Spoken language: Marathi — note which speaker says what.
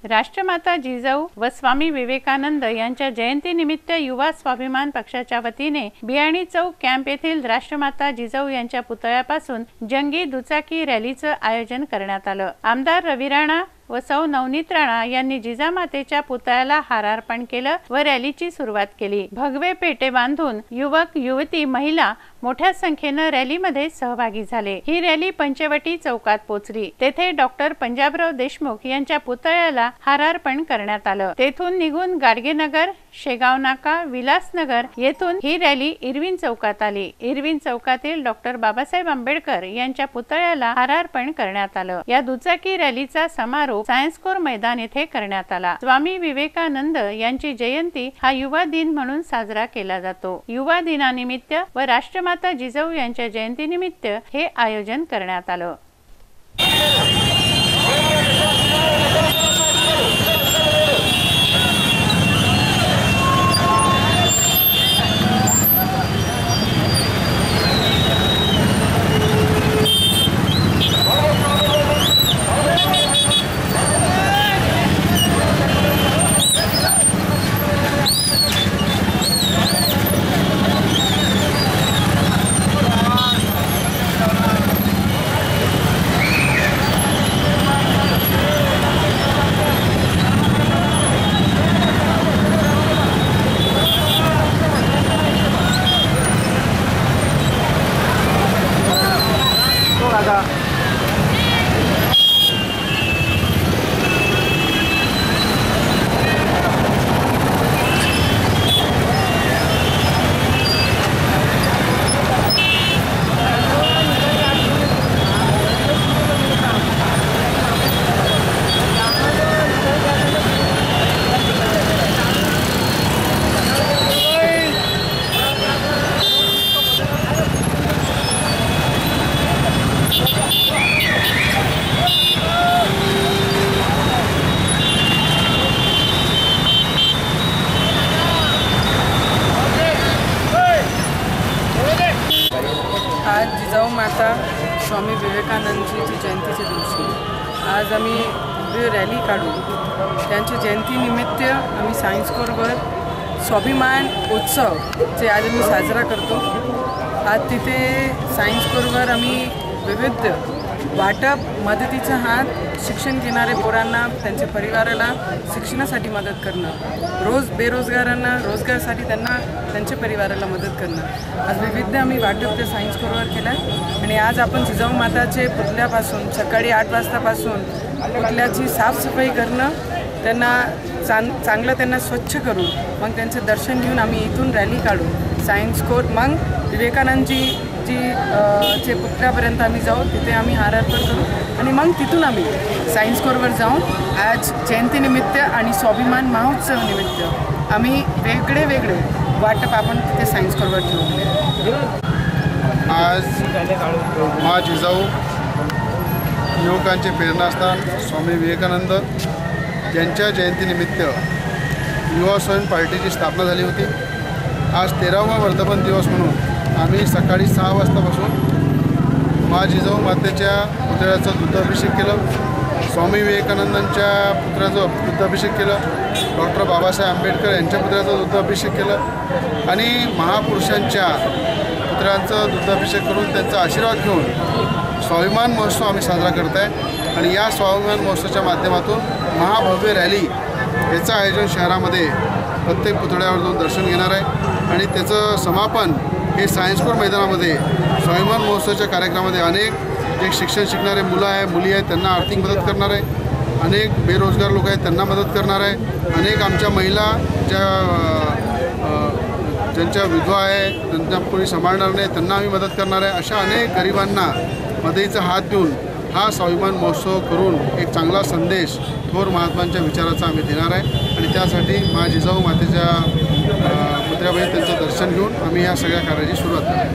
Speaker 1: राष्ट्रमाता जिजाऊ व स्वामी विवेकानंद यांच्या जयंतीनिमित्त युवा स्वाभिमान पक्षाच्या वतीने बियाणी चौक कॅम्प येथील राष्ट्रमाता जिजाऊ यांच्या पुतळ्यापासून जंगी दुचाकी रॅलीचं आयोजन करण्यात आलं। आमदार रवी राणा व सौ नवनीत राणा यांनी जिजामातेच्या पुतळ्याला हार अर्पण केलं व रॅलीची सुरुवात केली। भगवे पेटे बांधून युवक युवती महिला मोठ्या संख्येने रॅलीमध्ये सहभागी झाले। ही रॅली पंचवटी चौकात पोहोचली। तेथे डॉक्टर पंजाबराव देशमुख यांच्या पुतळ्याला हार अर्पण करण्यात आलं। तेथून निघून गाडगेनगर, शेगाव नाका, विलासनगर येथून ही रॅली इरविन चौकात आली। इरविन चौकातील डॉक्टर बाबासाहेब आंबेडकर यांच्या पुतळ्याला हार अर्पण करण्यात आलं। या दुचाकी रॅलीचा समारोप सायन्स कोर मैदान येथे करण्यात आला। स्वामी विवेकानंद यांची जयंती हा युवा दिन म्हणून साजरा केला जातो। युवा दिनानिमित्त व राष्ट्रमाता जिजाऊ यांच्या जयंतीनिमित्त हे आयोजन करण्यात आलं।
Speaker 2: आज जिजाऊ माता स्वामी विवेकानंदजीची जयंतीच्या दिवशी आज आम्ही रॅली काढू। त्यांच्या जयंतीनिमित्त आम्ही सायन्स कोरवर स्वाभिमान उत्सव जे आज आम्ही साजरा करतो। आज तिथे सायन्स कोरवर आम्ही विविध वाटप मदतीचा हात शिक्षण घेणारे पोरांना त्यांच्या परिवाराला शिक्षणासाठी मदत करणं, बेरोजगारांना रोजगारासाठी त्यांना त्यांच्या परिवाराला मदत करणं, आज विविध आम्ही वाटप त्या सायन्स कोरवर केलं। आणि आज आपण जिजाऊ माताचे पुतळ्यापासून सकाळी 8 वाजतापासून पुतळ्याची साफसफाई करणं, त्यांना चांगलं त्यांना स्वच्छ करून मग त्यांचं दर्शन घेऊन आम्ही इथून रॅली काढू सायन्स कोर, मग विवेकानंदजी चे पुतळ्यापर्यंत आम्ही जाऊ, तिथे आम्ही हार अर्पण करू आणि मग तिथून आम्ही सायन्स कोरवर जाऊन आज जयंतीनिमित्त आणि स्वाभिमान महोत्सव निमित्त आम्ही वेगळे वाटप आपण तिथे सायन्स कोरवर ठेवू।
Speaker 3: आज मा जिजाऊ युवकांचे प्रेरणास्थान स्वामी विवेकानंद यांच्या जयंतीनिमित्त युवा स्वयं पार्टीची स्थापना झाली होती। आज 13वा वर्धापन दिवस म्हणून आम्ही सकाळी 6 वाजतापासून मा जिजाऊ मातेच्या पुतळ्याचा दुग्धाभिषेक केलं, स्वामी विवेकानंदांच्या पुतळ्याचं दुग्धाभिषेक केलं, डॉक्टर बाबासाहेब आंबेडकर यांच्या पुतळ्याचा दुग्धाभिषेक केलं आणि महापुरुषांच्या पुतळ्यांचा दुग्धाभिषेक करून त्यांचा आशीर्वाद घेऊन स्वाभिमान महोत्सव आम्ही साजरा करत आहे। आणि या स्वाभिमान महोत्सवाच्या माध्यमातून महाभव्य रॅली याचं आयोजन शहरामध्ये प्रत्येक पुतळ्यावर जाऊन दर्शन घेणार आहे आणि त्याचं समापन हे सायन्स कोर मैदानामध्ये स्वाभिमान महोत्सवाच्या कार्यक्रमामध्ये अनेक जे शिक्षण शिकणारे मुलं आहे मुली आहेत त्यांना आर्थिक मदत करणार आहे, अनेक बेरोजगार लोक आहेत त्यांना मदत करणार आहे, अनेक आमच्या महिला ज्यांच्या विधवा आहे त्यांना कोणी सांभाळणार नाही त्यांना आम्ही मदत करणार आहे। अशा अनेक गरिबांना मदतीचा हात देऊन हा स्वाभिमान महोत्सव करून एक चांगला संदेश थोर महात्मांच्या विचाराचा आम्ही देणार आहे आणि त्यासाठी मा जिजाऊ मातेच्या पुतळ्यामध्ये त्यांचं दर्शन घेऊन आम्ही या सगळ्या कार्याची सुरुवात करतो।